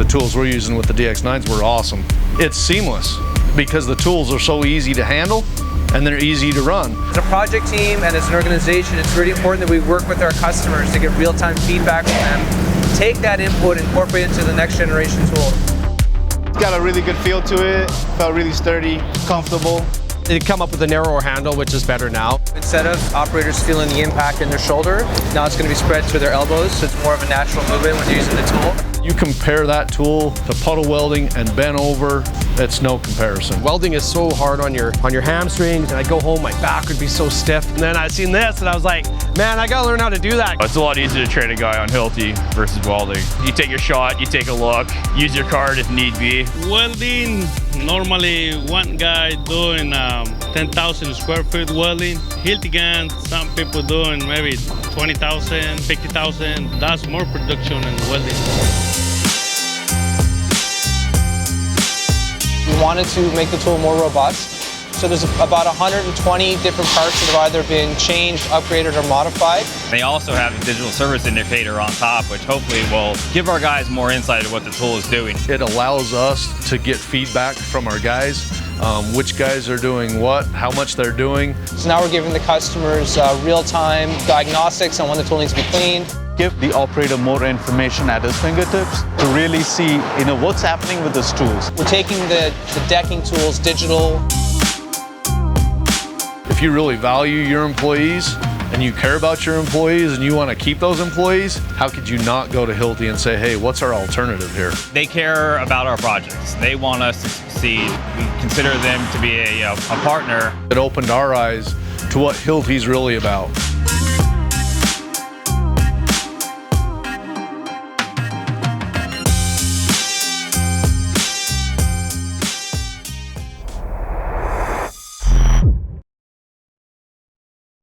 tools we're using with the DX9s were awesome. It's seamless because the tools are so easy to handle and they're easy to run. As a project team and as an organization, it's really important that we work with our customers to get real-time feedback from them, take that input and incorporate it into the next generation tool. It's got a really good feel to it, felt really sturdy, comfortable. They come up with a narrower handle, which is better now. Instead of operators feeling the impact in their shoulder, now it's going to be spread to their elbows, so it's more of a natural movement when you're using the tool. You compare that tool to puddle welding and bent over, it's no comparison. Welding is so hard on your hamstrings, and I go home, my back would be so stiff. And then I seen this, and I was like, man, I gotta learn how to do that. It's a lot easier to train a guy on Hilti versus welding. You take your shot, you take a look, use your card if need be. Welding, normally one guy doing 10,000 square feet welding. Hilti gun, some people doing maybe 20,000, 50,000. That's more production than welding. We wanted to make the tool more robust. So there's about 120 different parts that have either been changed, upgraded, or modified. They also have a digital service indicator on top, which hopefully will give our guys more insight of what the tool is doing. It allows us to get feedback from our guys, which guys are doing what, how much they're doing. So now we're giving the customers real-time diagnostics on when the tool needs to be cleaned. Give the operator more information at his fingertips to really see, what's happening with his tools. We're taking the decking tools digital. If you really value your employees and you care about your employees and you want to keep those employees, how could you not go to Hilti and say, hey, what's our alternative here? They care about our projects. They want us to succeed. We consider them to be a partner. It opened our eyes to what Hilti's really about.